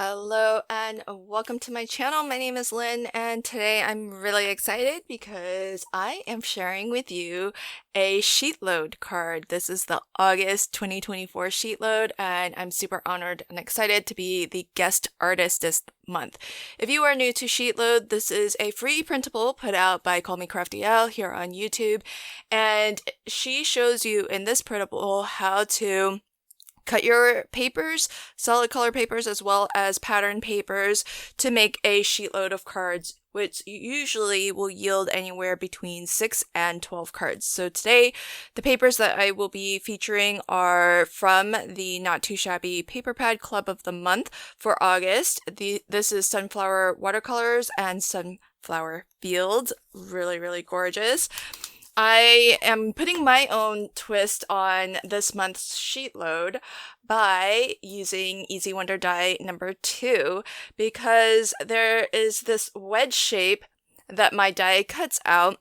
Hello and welcome to my channel. My name is Lynn and today I'm really excited because I am sharing with you a SheetLoad card. This is the August 2024 SheetLoad and I'm super honored and excited to be the guest artist this month. If you are new to SheetLoad, this is a free printable put out by Call Me Crafty Al here on YouTube, and she shows you in this printable how to cut your papers, solid color papers, as well as pattern papers to make a sheet load of cards, which usually will yield anywhere between 6 and 12 cards. So today, the papers that I will be featuring are from the Not Too Shabby Paper Pad Club of the Month for August. This is Sunflower Watercolors and Sunflower Fields. Really, really gorgeous. I am putting my own twist on this month's sheet load by using Easy Wonder die number 2 because there is this wedge shape that my die cuts out,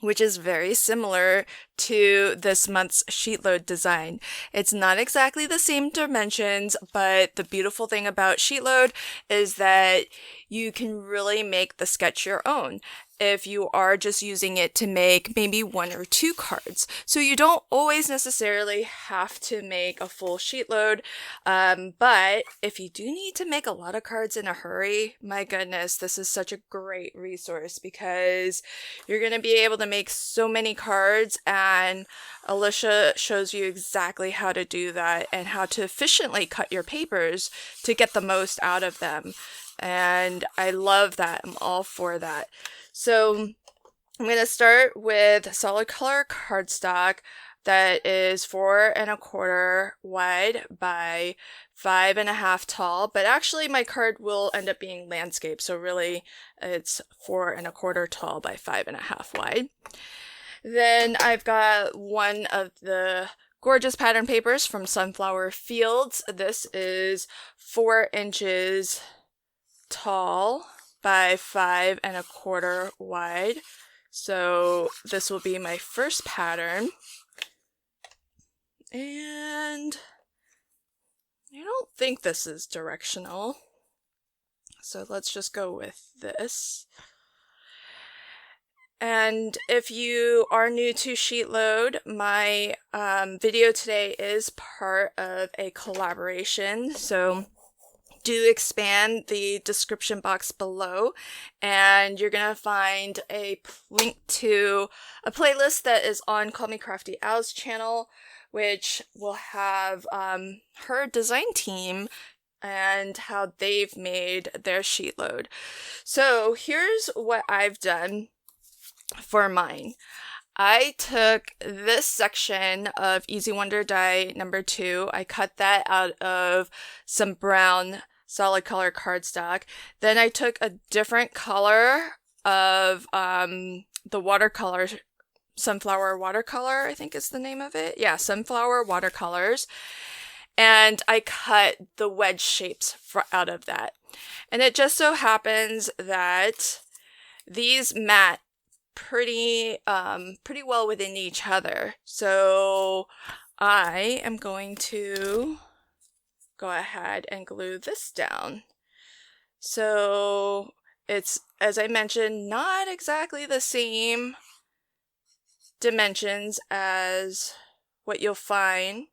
which is very similar to this month's sheet load design. It's not exactly the same dimensions, but the beautiful thing about sheet load is that you can really make the sketch your own if you are just using it to make maybe 1 or 2 cards. So you don't always necessarily have to make a full sheet load, but if you do need to make a lot of cards in a hurry, my goodness, this is such a great resource because you're going to be able to make so many cards, and Alicia shows you exactly how to do that and how to efficiently cut your papers to get the most out of them. And I love that. I'm all for that. So I'm going to start with solid color cardstock that is 4 1/4 wide by 5 1/2 tall, but actually my card will end up being landscape, so really it's 4 1/4 tall by 5 1/2 wide. Then I've got one of the gorgeous pattern papers from Sunflower Fields. This is 4 inches tall by 5 1/4 wide. So this will be my first pattern. And I don't think this is directional. So let's just go with this. And if you are new to SheetLoad, my video today is part of a collaboration. So do expand the description box below and you're gonna find a link to a playlist that is on Call Me Crafty Al's channel, which will have her design team and how they've made their sheet load. So here's what I've done for mine. I took this section of Easy Wonder die number 2. I cut that out of some brown solid color cardstock. Then I took a different color of the watercolor, Sunflower Watercolor, I think is the name of it. Yeah, Sunflower Watercolors. And I cut the wedge shapes out of that. And it just so happens that these mat pretty well within each other. So I am going to go ahead and glue this down. So it's, as I mentioned, not exactly the same dimensions as what you'll find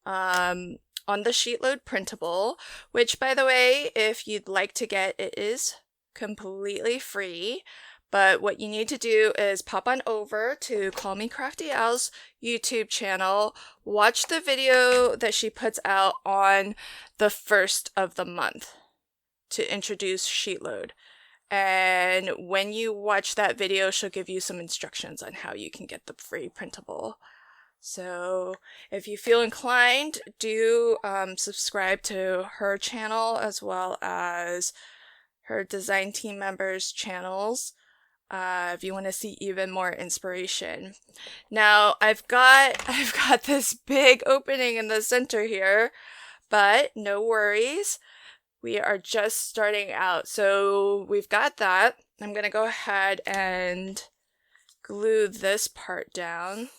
on the SheetLoad printable, which, by the way, if you'd like to get, it is completely free. But what you need to do is pop on over to Call Me Crafty Al's YouTube channel, watch the video that she puts out on the 1st of the month to introduce SheetLoad. And when you watch that video, she'll give you some instructions on how you can get the free printable. So if you feel inclined, do subscribe to her channel as well as her design team members' channels. If you want to see even more inspiration. Now I've got this big opening in the center here, but no worries. We are just starting out. So we've got that. I'm going to go ahead and glue this part down.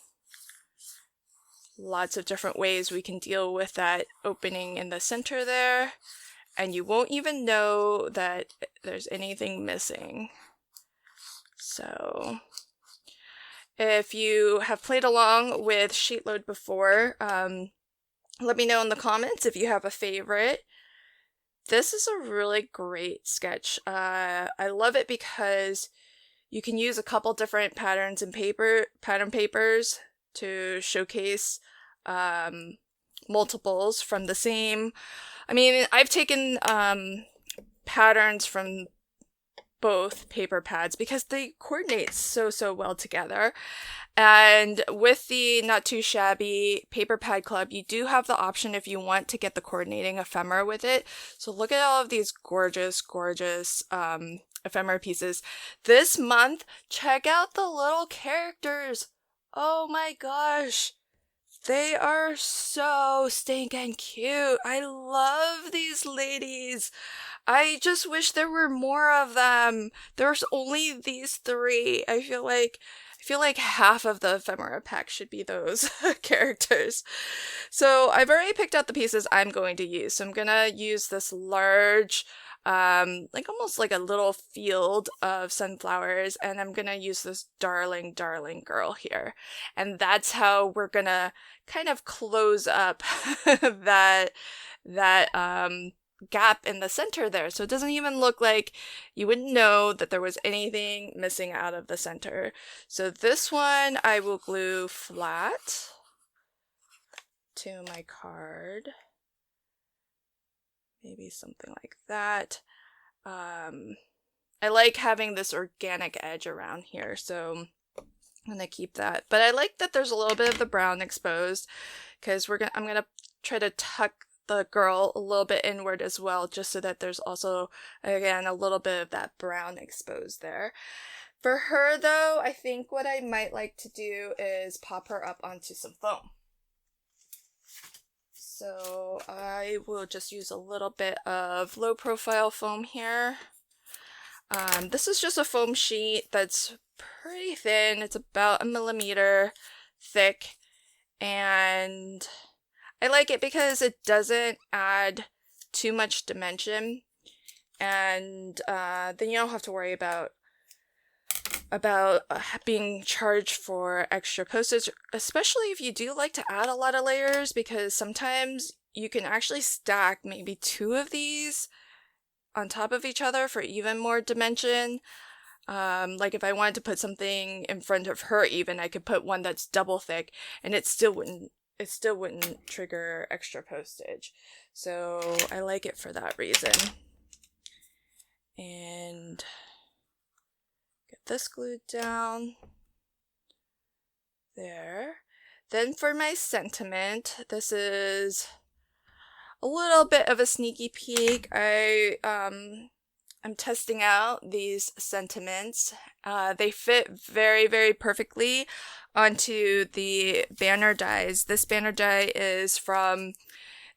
Lots of different ways we can deal with that opening in the center there. and you won't even know that there's anything missing. So if you have played along with SheetLoad before, let me know in the comments if you have a favorite. This is a really great sketch. I love it because you can use a couple different patterns and pattern papers to showcase multiples from the same. I mean, I've taken patterns from both paper pads because they coordinate so well together. And with the Not Too Shabby Paper Pad Club, you do have the option if you want to get the coordinating ephemera with it. So look at all of these gorgeous ephemera pieces. This month, check out the little characters. Oh my gosh. They are so stinking cute. I love these ladies. I just wish there were more of them. There's only these 3. I feel like half of the ephemera pack should be those characters. So I've already picked out the pieces I'm going to use. So I'm gonna use this large, like almost like a little field of sunflowers, and I'm gonna use this darling girl here. And that's how we're gonna kind of close up that gap in the center there, so it doesn't even look like you wouldn't know that there was anything missing out of the center. So this one I will glue flat to my card, maybe something like that. I like having this organic edge around here, so I'm gonna keep that, but I like that there's a little bit of the brown exposed because I'm gonna try to tuck the girl a little bit inward as well, just so that there's also, again, a little bit of that brown exposed there. For her though, I think what I might like to do is pop her up onto some foam. So I will just use a little bit of low profile foam here. This is just a foam sheet that's pretty thin. It's about 1 millimeter thick, and I like it because it doesn't add too much dimension, and then you don't have to worry about being charged for extra postage, especially if you do like to add a lot of layers, because sometimes you can actually stack maybe 2 of these on top of each other for even more dimension. Like if I wanted to put something in front of her even, I could put one that's double thick and it still wouldn't trigger extra postage. So I like it for that reason. And get this glued down there. Then for my sentiment, this is a little bit of a sneaky peek. I'm testing out these sentiments. They fit very perfectly onto the banner dies. This banner die is from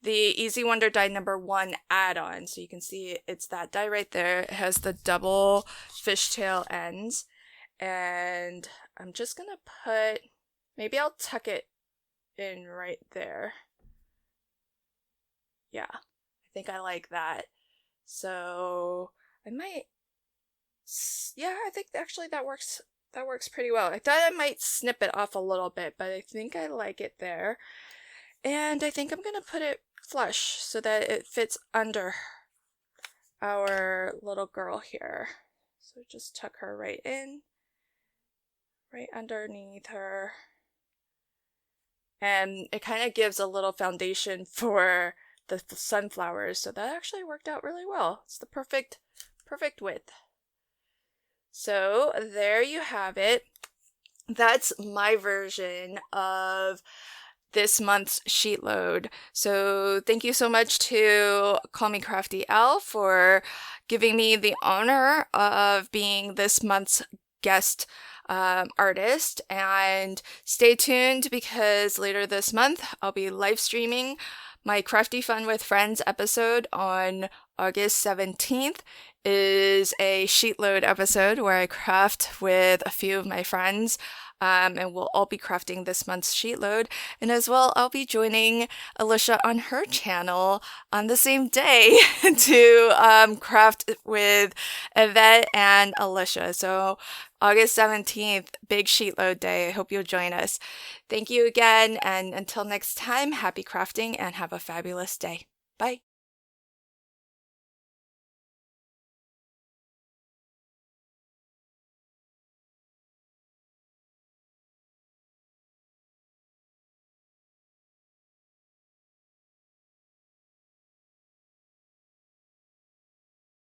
the Easy Wonder Die #1 add-on. So you can see it's that die right there. It has the double fishtail ends. And I'm just gonna maybe I'll tuck it in right there. Yeah, I think I like that. So I think actually that works pretty well. I thought I might snip it off a little bit, but I think I like it there. And I think I'm gonna put it flush so that it fits under our little girl here. So just tuck her right in, right underneath her. And it kind of gives a little foundation for the sunflowers, so that actually worked out really well. It's the perfect width. So there you have it. That's my version of this month's SheetLoad. So thank you so much to Call Me Crafty Al for giving me the honor of being this month's guest artist, and stay tuned because later this month I'll be live streaming my Crafty Fun with Friends episode on August 17th. Is a SheetLoad episode where I craft with a few of my friends. and we'll all be crafting this month's sheet load. And as well, I'll be joining Alicia on her channel on the same day to craft with Yvette and Alicia. So August 17th, big sheet load day. I hope you'll join us. Thank you again, and until next time, happy crafting and have a fabulous day. Bye.